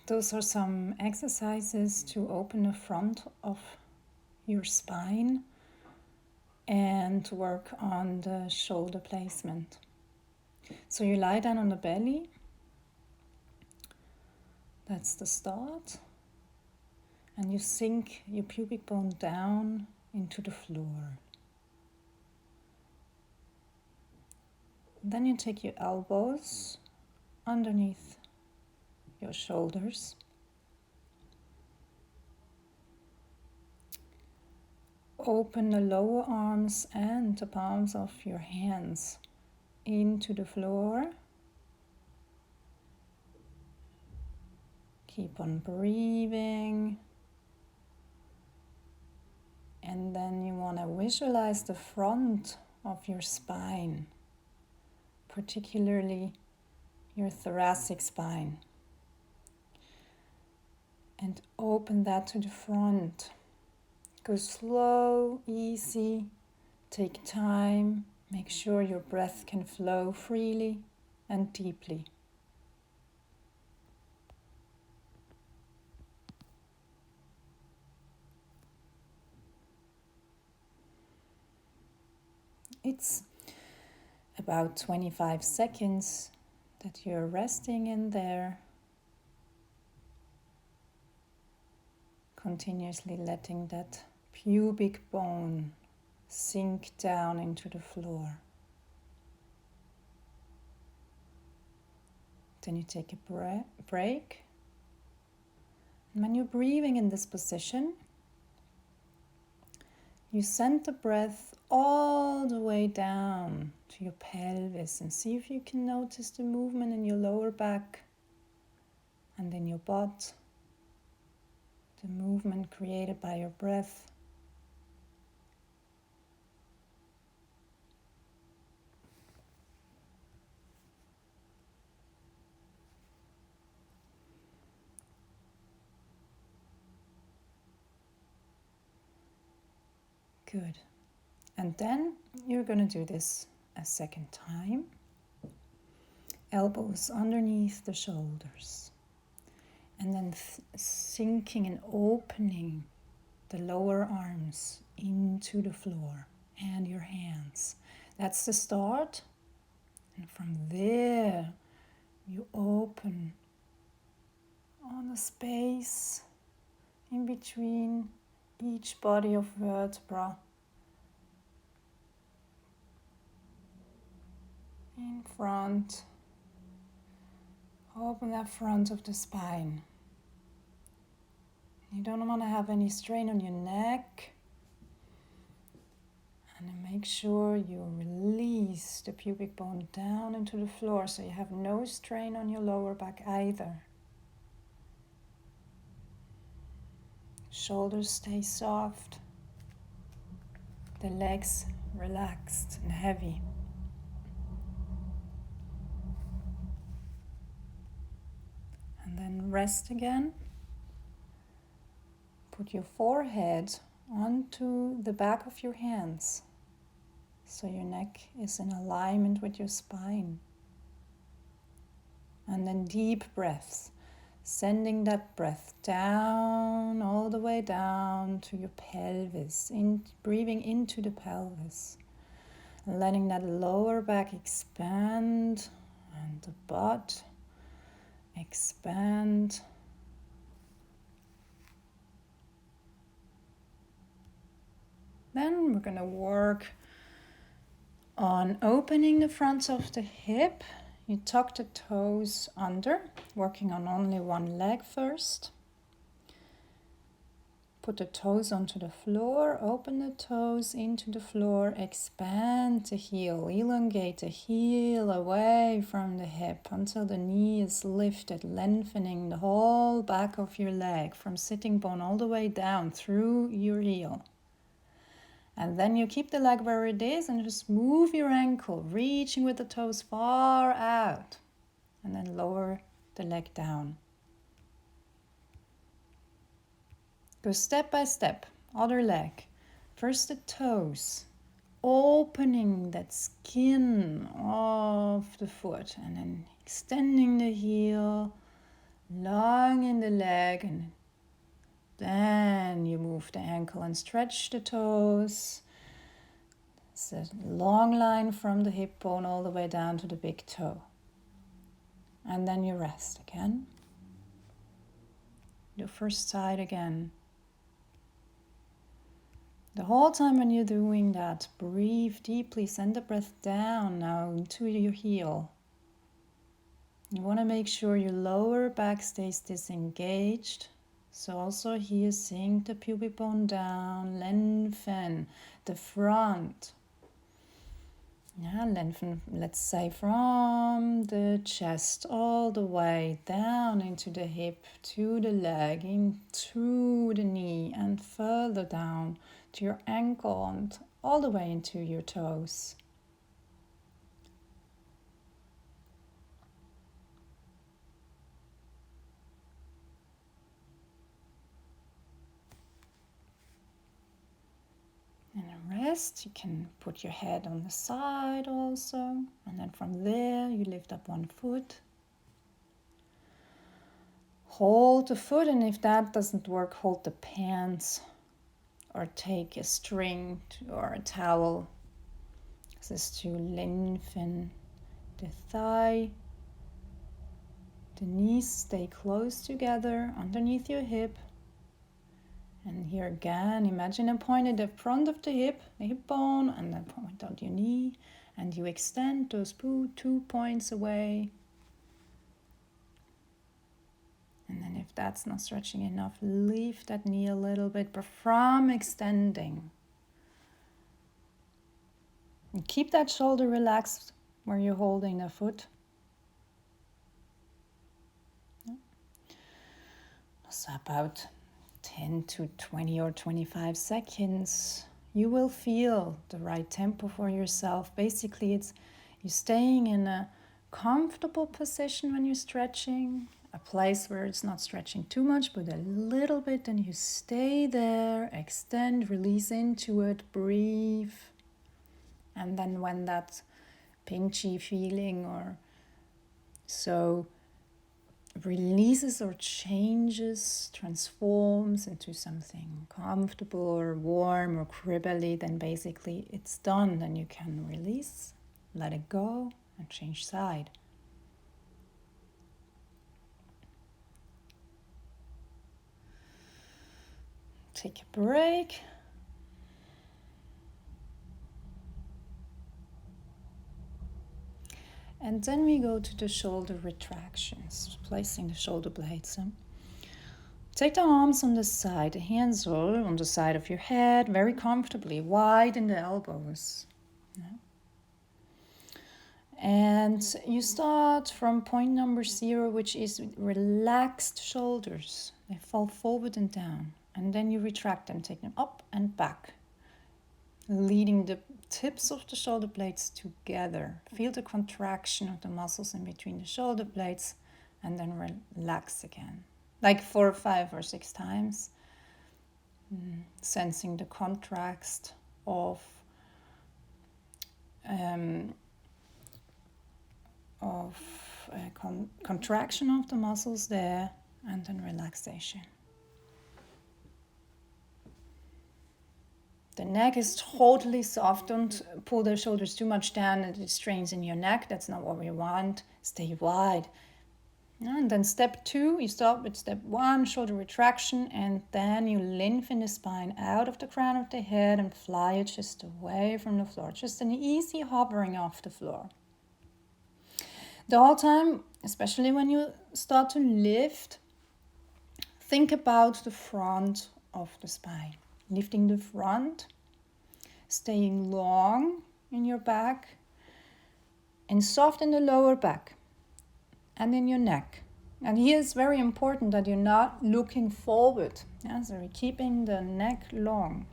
Those are some exercises to open the front of your spine and to work on the shoulder placement. So you lie down on the belly. That's the start. And you sink your pubic bone down into the floor. Then you take your elbows underneath your shoulders. Open the lower arms and the palms of your hands into the floor. Keep on breathing. And then you want to visualize the front of your spine, particularly your thoracic spine. And open that to the front. Go slow, easy, take time, make sure your breath can flow freely and deeply. It's about 25 seconds that you're resting in there, continuously letting that pubic bone sink down into the floor. Then you take a break. And when you're breathing in this position, you send the breath all the way down to your pelvis and see if you can notice the movement in your lower back and in your butt, the movement created by your breath. Good. And then you're going to do this a second time. Elbows underneath the shoulders. And then sinking and opening the lower arms into the floor and your hands. That's the start. And from there, you open on a space in between each body of vertebra. In front, open that front of the spine. You don't want to have any strain on your neck. And then make sure you release the pubic bone down into the floor so you have no strain on your lower back either. Shoulders stay soft. The legs relaxed and heavy. And then rest again. Put your forehead onto the back of your hands so your neck is in alignment with your spine. And then deep breaths, sending that breath down, all the way down to your pelvis, breathing into the pelvis, and letting that lower back expand and the butt expand. Then we're going to work on opening the front of the hip. You tuck the toes under, working on only one leg first. Put the toes onto the floor, open the toes into the floor, expand the heel, elongate the heel away from the hip until the knee is lifted, lengthening the whole back of your leg from sitting bone all the way down through your heel. And then you keep the leg where it is and just move your ankle, reaching with the toes far out. And then lower the leg down. Go step by step, other leg. First the toes, opening that skin of the foot and then extending the heel, long in the leg, and then you move the ankle and stretch the toes. It's a long line from the hip bone all the way down to the big toe. And then you rest again. The first side again. The whole time when you're doing that, breathe deeply, send the breath down now into your heel. You want to make sure your lower back stays disengaged. So also here, sink the pubic bone down, lengthen the front. Yeah, lengthen, let's say, from the chest all the way down into the hip, to the leg, into the knee, and further down to your ankle and all the way into your toes. And then rest. You can put your head on the side also. And then from there, you lift up one foot. Hold the foot, and if that doesn't work, hold the pants. Or take a string or a towel. This is to lengthen the thigh. The knees stay close together underneath your hip. And here again, imagine a point at the front of the hip bone, and then point out your knee. And you extend those 2 points away. And then if that's not stretching enough, lift that knee a little bit, but from extending. And keep that shoulder relaxed where you're holding the foot. So about 10 to 20 or 25 seconds, you will feel the right tempo for yourself. Basically, it's you're staying in a comfortable position when you're stretching, a place where it's not stretching too much, but a little bit, and you stay there, extend, release into it, breathe. And then when that pinchy feeling or so releases or changes, transforms into something comfortable or warm or cribbly, then basically it's done. Then you can release, let it go, and change side. Take a break. And then we go to the shoulder retractions, placing the shoulder blades. Take the arms on the side, the hands are on the side of your head, very comfortably, widen the elbows. Yeah. And you start from point number 0, which is relaxed shoulders. They fall forward and down. And then you retract them, take them up and back, leading the tips of the shoulder blades together. Feel the contraction of the muscles in between the shoulder blades, and then relax again. Like 4 or 5 or 6 times. Sensing the contrast of contraction of the muscles there, and then relaxation. The neck is totally soft. Don't pull the shoulders too much down and it strains in your neck. That's not what we want. Stay wide. And then step 2, you start with step 1, shoulder retraction, and then you lengthen the spine out of the crown of the head and fly it just away from the floor. Just an easy hovering off the floor. The whole time, especially when you start to lift, think about the front of the spine. Lifting the front, staying long in your back, and soft in the lower back and in your neck. And here it's very important that you're not looking forward. Yeah? So we're keeping the neck long.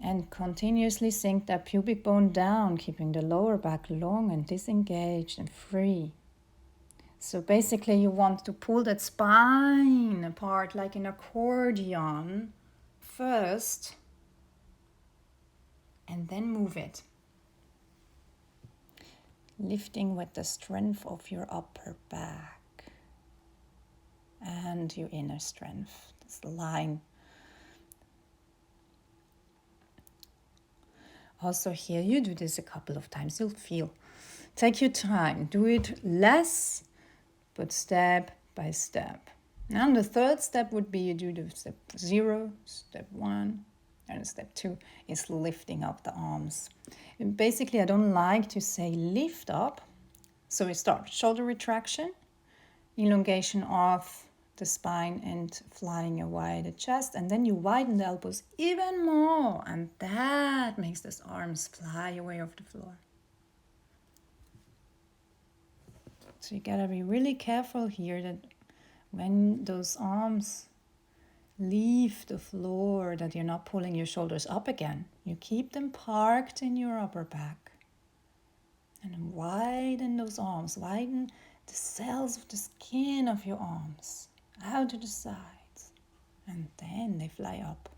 And continuously sink that pubic bone down, keeping the lower back long and disengaged and free. So basically you want to pull that spine apart like an accordion first, and then move it. lifting with the strength of your upper back and your inner strength. This line. Also here, you do this a couple of times, you'll feel. Take your time, do it less, but step by step. Now the third step would be you do the step 0, step 1, and step 2 is lifting up the arms. And basically, I don't like to say lift up. So we start shoulder retraction, elongation of the spine and flying away the chest, and then you widen the elbows even more, and that makes those arms fly away off the floor. So you gotta be really careful here that when those arms leave the floor, that you're not pulling your shoulders up again. You keep them parked in your upper back. And then widen those arms, widen the cells of the skin of your arms out to the sides. And then they fly up.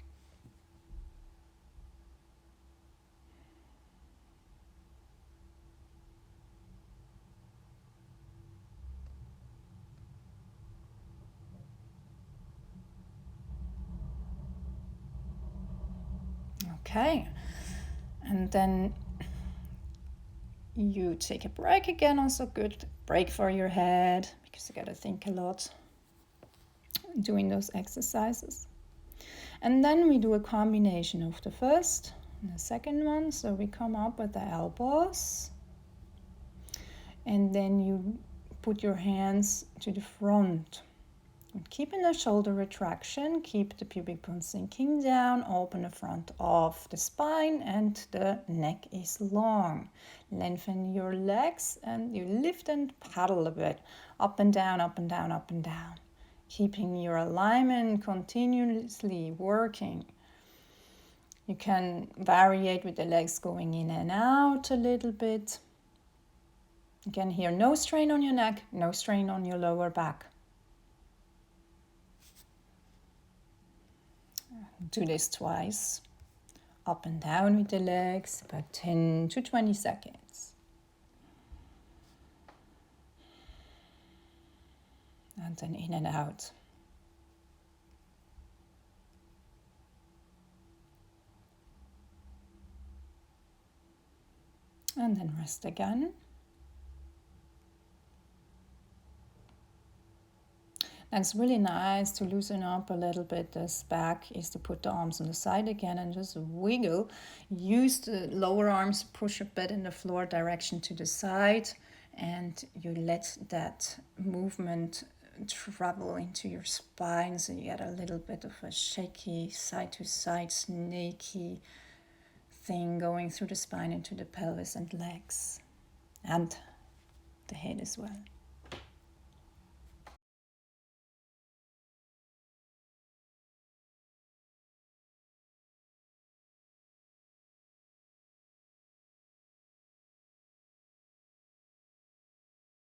Okay, and then you take a break again, also good break for your head, because you gotta think a lot doing those exercises. And then we do a combination of the first and the second one. So we come up with the elbows, and then you put your hands to the front. Keeping the shoulder retraction, keep the pubic bone sinking down, open the front of the spine, and the neck is long. Lengthen your legs and you lift and paddle a bit, up and down, up and down, up and down. Keeping your alignment continuously working. You can variate with the legs going in and out a little bit. Again here, no strain on your neck, no strain on your lower back. Do this twice, up and down with the legs, about 10 to 20 seconds. And then in and out. And then rest again. And it's really nice to loosen up a little bit this back, is to put the arms on the side again and just wiggle. Use the lower arms, push a bit in the floor direction to the side, and you let that movement travel into your spine, so you get a little bit of a shaky side to side snaky thing going through the spine into the pelvis and legs and the head as well.